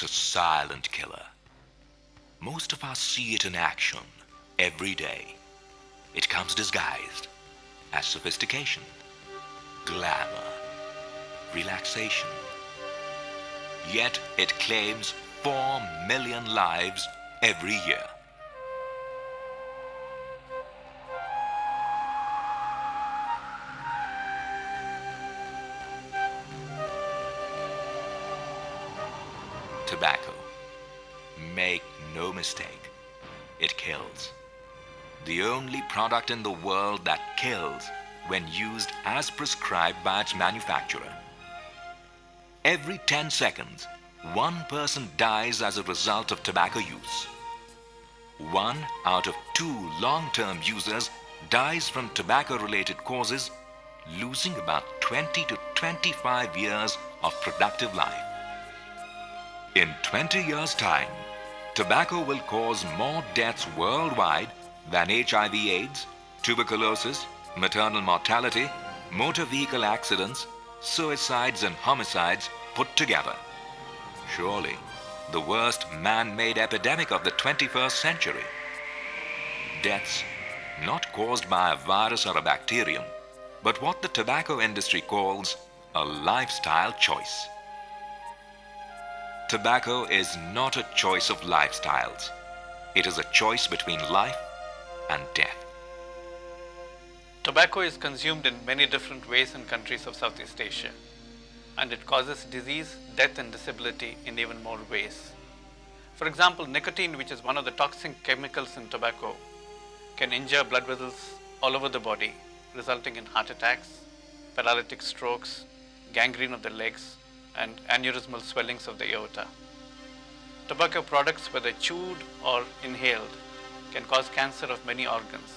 It's a silent killer. Most of us see it in action every day. It comes disguised as sophistication, glamour, relaxation. Yet it claims 4 million lives every year. Tobacco. Make no mistake, it kills. The only product in the world that kills when used as prescribed by its manufacturer. Every 10 seconds, one person dies as a result of tobacco use. 1 out of 2 long-term users dies from tobacco-related causes, losing about 20 to 25 years of productive life. In 20 years' time, tobacco will cause more deaths worldwide than HIV/AIDS, tuberculosis, maternal mortality, motor vehicle accidents, suicides and homicides put together. Surely, the worst man-made epidemic of the 21st century. Deaths not caused by a virus or a bacterium, but what the tobacco industry calls a lifestyle choice. Tobacco is not a choice of lifestyles. It is a choice between life and death. Tobacco is consumed in many different ways in countries of Southeast Asia, and it causes disease, death, and disability in even more ways. For example, nicotine, which is one of the toxic chemicals in tobacco, can injure blood vessels all over the body, resulting in heart attacks, paralytic strokes, gangrene of the legs, and aneurysmal swellings of the aorta. Tobacco products, whether chewed or inhaled, can cause cancer of many organs,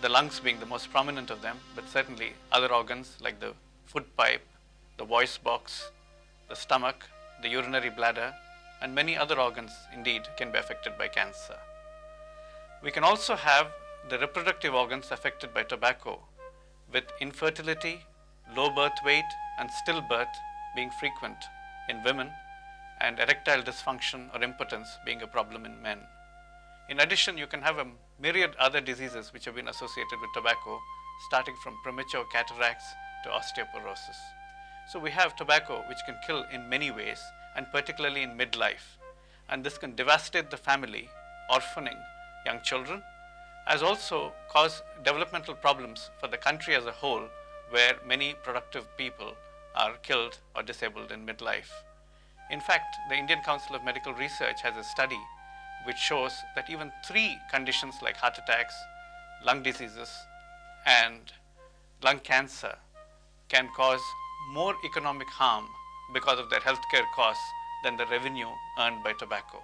the lungs being the most prominent of them, but certainly other organs like the food pipe, the voice box, the stomach, the urinary bladder, and many other organs indeed can be affected by cancer. We can also have the reproductive organs affected by tobacco, with infertility, low birth weight, and stillbirth being frequent in women, and erectile dysfunction or impotence being a problem in men. In addition, you can have a myriad other diseases which have been associated with tobacco, starting from premature cataracts to osteoporosis. So we have tobacco which can kill in many ways, and particularly in midlife. And this can devastate the family, orphaning young children, as also cause developmental problems for the country as a whole, where many productive people are killed or disabled in midlife. In fact, the Indian Council of Medical Research has a study which shows that even 3 conditions like heart attacks, lung diseases, and lung cancer can cause more economic harm because of their healthcare costs than the revenue earned by tobacco.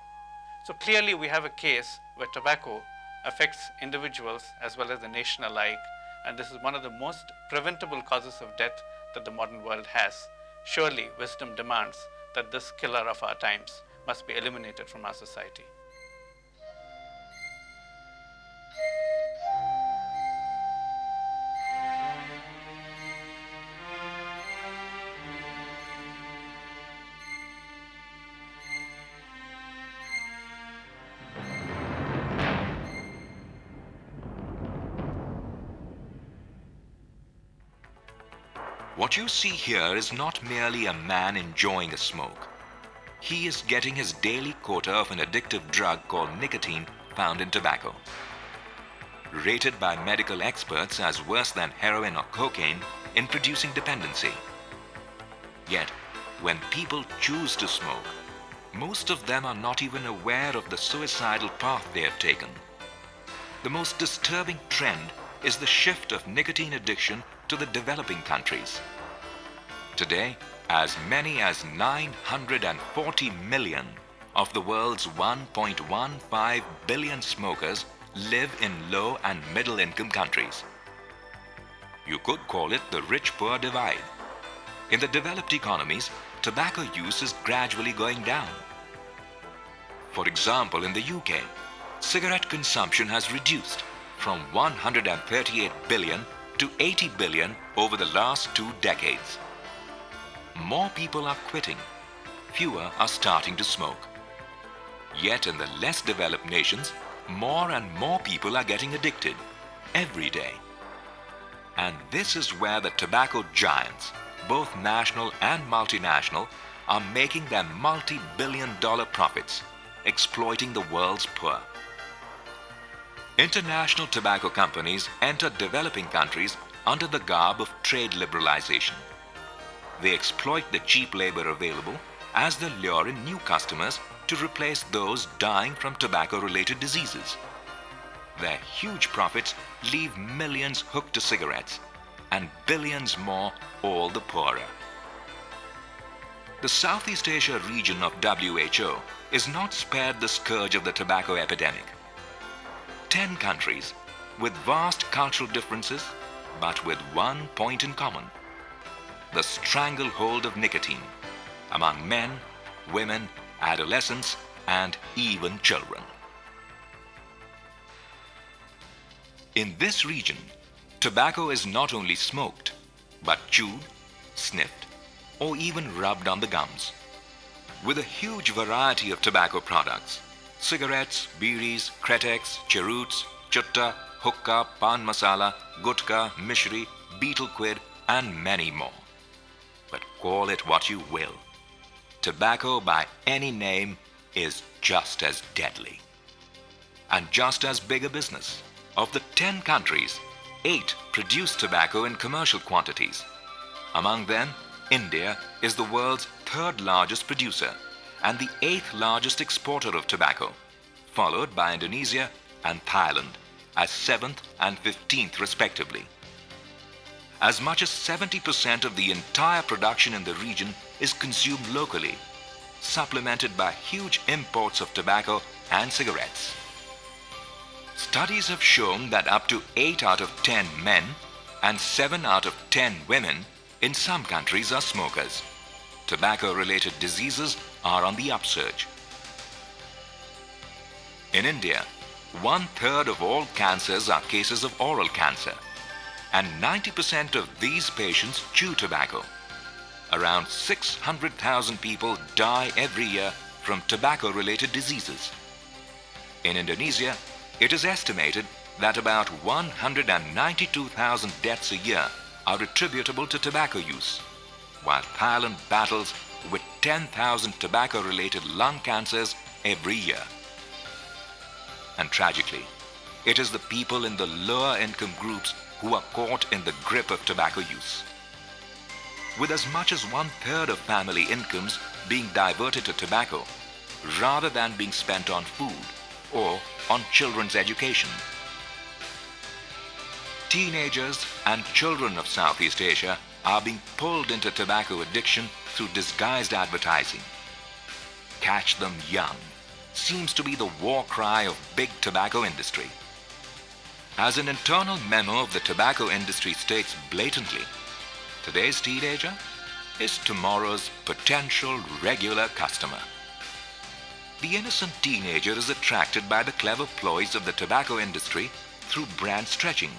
So clearly we have a case where tobacco affects individuals as well as the nation alike, and this is one of the most preventable causes of death that the modern world has. Surely wisdom demands that this killer of our times must be eliminated from our society. What you see here is not merely a man enjoying a smoke. He is getting his daily quota of an addictive drug called nicotine found in tobacco. Rated by medical experts as worse than heroin or cocaine in producing dependency. Yet, when people choose to smoke, most of them are not even aware of the suicidal path they have taken. The most disturbing trend is the shift of nicotine addiction to the developing countries. Today, as many as 940 million of the world's 1.15 billion smokers live in low and middle income countries. You could call it the rich-poor divide. In the developed economies, tobacco use is gradually going down. For example, in the UK, cigarette consumption has reduced from 138 billion to 80 billion over the last 2 decades. More people are quitting. fewer are starting to smoke. Yet in the less developed nations, more and more people are getting addicted every day. And this is where the tobacco giants, both national and multinational, are making their multi-billion-dollar profits, exploiting the world's poor. International tobacco companies enter developing countries under the garb of trade liberalization. They exploit the cheap labor available as they lure in new customers to replace those dying from tobacco-related diseases. Their huge profits leave millions hooked to cigarettes and billions more all the poorer. The Southeast Asia region of WHO is not spared the scourge of the tobacco epidemic. 10 countries with vast cultural differences, but with one point in common: the stranglehold of nicotine among men, women, adolescents, and even children. In this region, tobacco is not only smoked, but chewed, sniffed, or even rubbed on the gums. With a huge variety of tobacco products: cigarettes, biris, kretex, cheroots, chutta, hookah, pan masala, gutka, mishri, betel quid, and many more. But call it what you will, tobacco by any name is just as deadly and just as big a business. Of the 10 countries, 8 produce tobacco in commercial quantities. Among them, India is the world's 3rd largest producer and the 8th largest exporter of tobacco, followed by Indonesia and Thailand as 7th and 15th respectively. As much as 70% of the entire production in the region is consumed locally, supplemented by huge imports of tobacco and cigarettes. Studies have shown that up to 8 out of 10 men and 7 out of 10 women in some countries are smokers. Tobacco-related diseases are on the upsurge. In India, 1/3 of all cancers are cases of oral cancer, and 90% of these patients chew tobacco. Around 600,000 people die every year from tobacco-related diseases. In Indonesia, it is estimated that about 192,000 deaths a year are attributable to tobacco use, while Thailand battles with 10,000 tobacco-related lung cancers every year. And tragically, it is the people in the lower income groups who are caught in the grip of tobacco use. With as much as 1/3 of family incomes being diverted to tobacco rather than being spent on food or on children's education. Teenagers and children of Southeast Asia are being pulled into tobacco addiction through disguised advertising. Catch them young seems to be the war cry of big tobacco industry. As an internal memo of the tobacco industry states blatantly, today's teenager is tomorrow's potential regular customer. The innocent teenager is attracted by the clever ploys of the tobacco industry through brand stretching,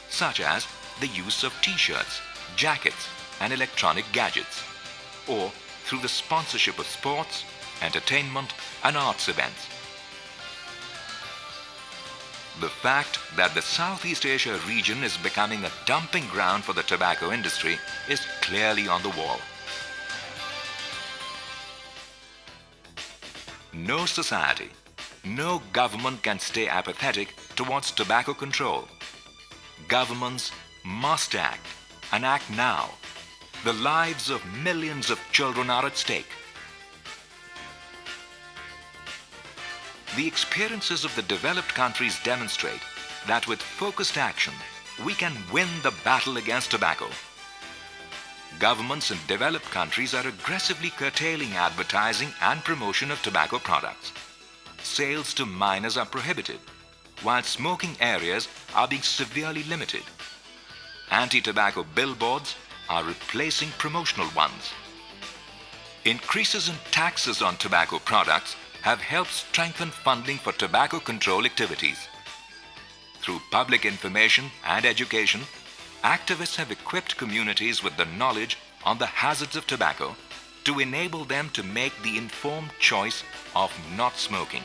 such as the use of t-shirts, jackets, and electronic gadgets, or through the sponsorship of sports, entertainment, and arts events. The fact that the Southeast Asia region is becoming a dumping ground for the tobacco industry is clearly on the wall. No society, no government can stay apathetic towards tobacco control. Governments must act, and act now. The lives of millions of children are at stake. The experiences of the developed countries demonstrate that with focused action, we can win the battle against tobacco. Governments in developed countries are aggressively curtailing advertising and promotion of tobacco products. Sales to minors are prohibited, while smoking areas are being severely limited. Anti-tobacco billboards are replacing promotional ones. Increases in taxes on tobacco products have helped strengthen funding for tobacco control activities. Through public information and education, activists have equipped communities with the knowledge on the hazards of tobacco to enable them to make the informed choice of not smoking.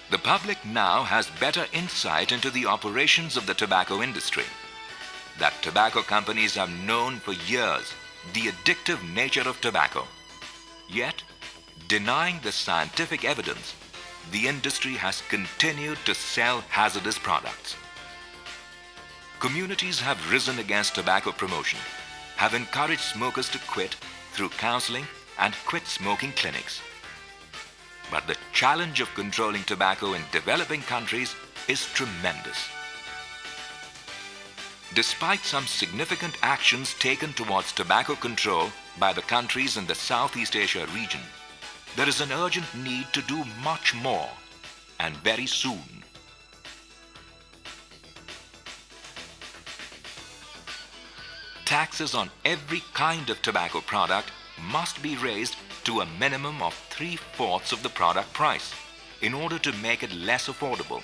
The public now has better insight into the operations of the tobacco industry. That tobacco companies have known for years the addictive nature of tobacco. Yet, denying the scientific evidence, the industry has continued to sell hazardous products. Communities have risen against tobacco promotion, have encouraged smokers to quit through counseling and quit smoking clinics. But the challenge of controlling tobacco in developing countries is tremendous. Despite some significant actions taken towards tobacco control by the countries in the Southeast Asia region, there is an urgent need to do much more, and very soon. Taxes on every kind of tobacco product must be raised to a minimum of 3/4 of the product price in order to make it less affordable.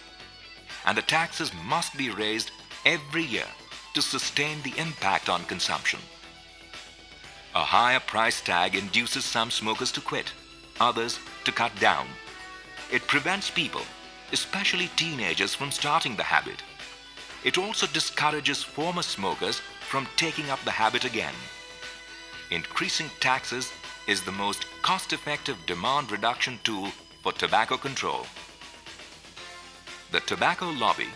And the taxes must be raised every year to sustain the impact on consumption. A higher price tag induces some smokers to quit, others to cut down. It prevents people, especially teenagers, from starting the habit. It also discourages former smokers from taking up the habit again. Increasing taxes is the most cost-effective demand reduction tool for tobacco control. The tobacco lobby,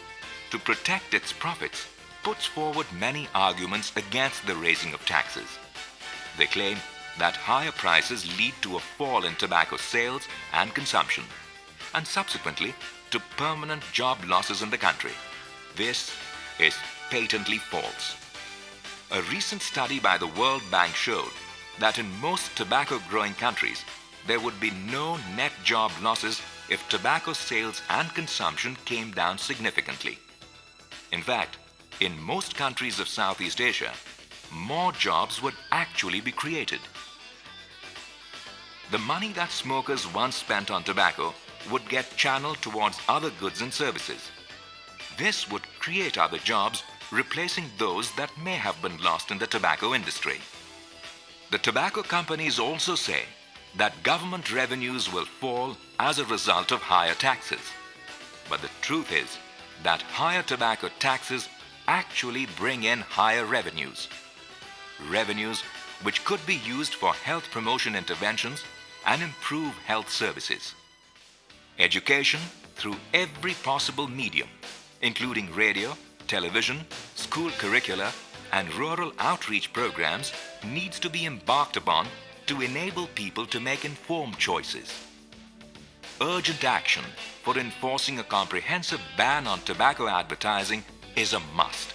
to protect its profits, puts forward many arguments against the raising of taxes. They claim that higher prices lead to a fall in tobacco sales and consumption, and subsequently to permanent job losses in the country. This is patently false. A recent study by the World Bank showed that in most tobacco-growing countries, there would be no net job losses if tobacco sales and consumption came down significantly. In fact, in most countries of Southeast Asia, more jobs would actually be created. The money that smokers once spent on tobacco would get channeled towards other goods and services. This would create other jobs, replacing those that may have been lost in the tobacco industry. The tobacco companies also say that government revenues will fall as a result of higher taxes. But the truth is that higher tobacco taxes actually bring in higher revenues. Revenues which could be used for health promotion interventions and improve health services. Education through every possible medium, including radio, television, school curricula, and rural outreach programs, needs to be embarked upon to enable people to make informed choices. Urgent action for enforcing a comprehensive ban on tobacco advertising is a must.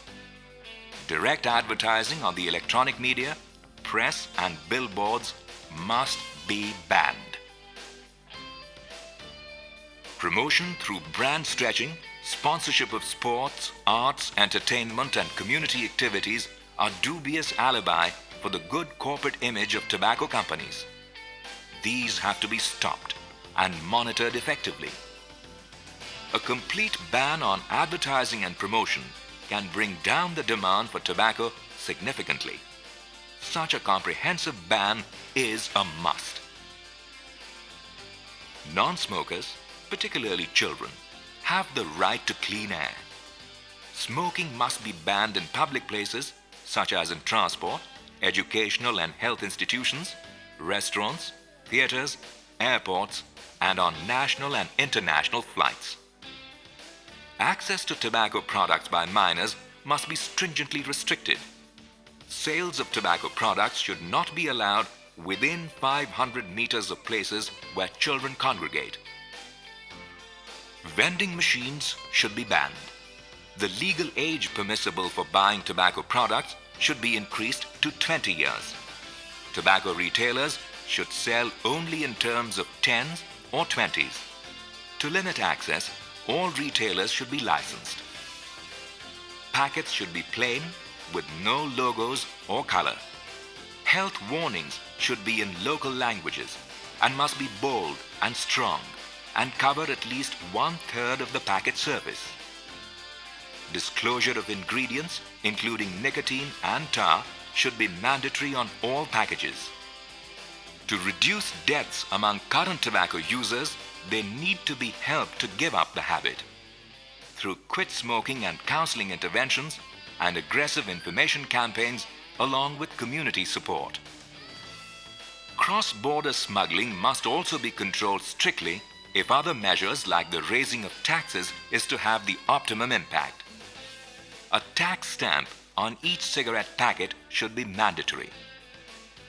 Direct advertising on the electronic media, press, and billboards must be banned. Promotion through brand stretching, sponsorship of sports, arts, entertainment, and community activities are dubious alibi for the good corporate image of tobacco companies. These have to be stopped and monitored effectively. A complete ban on advertising and promotion can bring down the demand for tobacco significantly. Such a comprehensive ban is a must. Non-smokers, particularly children, have the right to clean air. Smoking must be banned in public places such as in transport, educational and health institutions, restaurants, theaters, airports, and on national and international flights. Access to tobacco products by minors must be stringently restricted. Sales of tobacco products should not be allowed within 500 meters of places where children congregate. Vending machines should be banned. The legal age permissible for buying tobacco products should be increased to 20 years. Tobacco retailers should sell only in terms of 10s or 20s. To limit access, all retailers should be licensed. Packets should be plain with no logos or color. Health warnings should be in local languages and must be bold and strong and cover at least 1/3 of the packet surface. Disclosure of ingredients, including nicotine and tar, should be mandatory on all packages. To reduce deaths among current tobacco users, they need to be helped to give up the habit. Through quit smoking and counseling interventions and aggressive information campaigns along with community support. Cross-border smuggling must also be controlled strictly if other measures like the raising of taxes is to have the optimum impact. A tax stamp on each cigarette packet should be mandatory.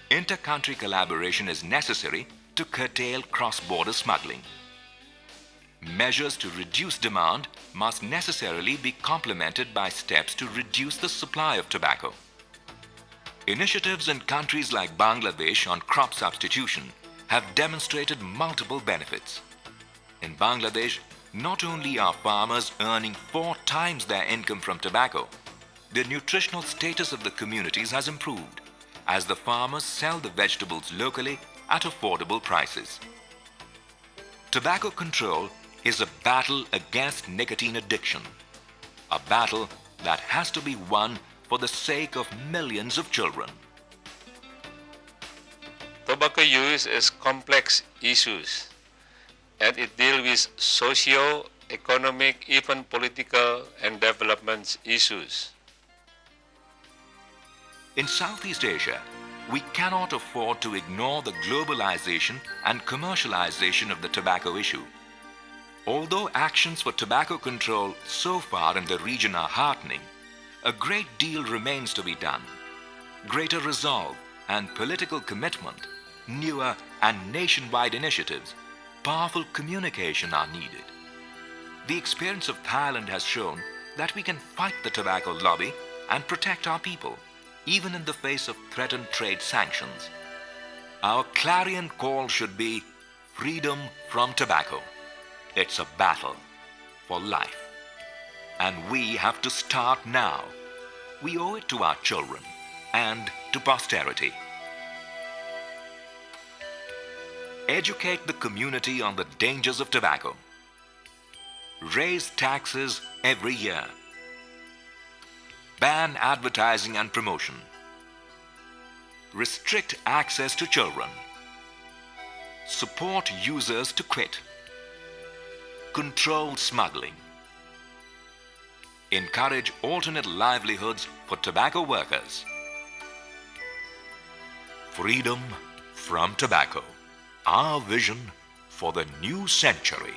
Inter-country collaboration is necessary to curtail cross-border smuggling. Measures to reduce demand must necessarily be complemented by steps to reduce the supply of tobacco. Initiatives in countries like Bangladesh on crop substitution have demonstrated multiple benefits. In Bangladesh, not only are farmers earning 4 times their income from tobacco, the nutritional status of the communities has improved as the farmers sell the vegetables locally at affordable prices. Tobacco control is a battle against nicotine addiction, a battle that has to be won for the sake of millions of children. Tobacco use is complex issues, and it deals with socio, economic, even political and development issues. In Southeast Asia, we cannot afford to ignore the globalization and commercialization of the tobacco issue. Although actions for tobacco control so far in the region are heartening, a great deal remains to be done. Greater resolve and political commitment, newer and nationwide initiatives, powerful communication are needed. The experience of Thailand has shown that we can fight the tobacco lobby and protect our people, even in the face of threatened trade sanctions. Our clarion call should be freedom from tobacco. It's a battle for life. And we have to start now. We owe it to our children and to posterity. Educate the community on the dangers of tobacco. Raise taxes every year. Ban advertising and promotion. Restrict access to children. Support users to quit. Control smuggling. Encourage alternate livelihoods for tobacco workers. Freedom from tobacco. Our vision for the new century.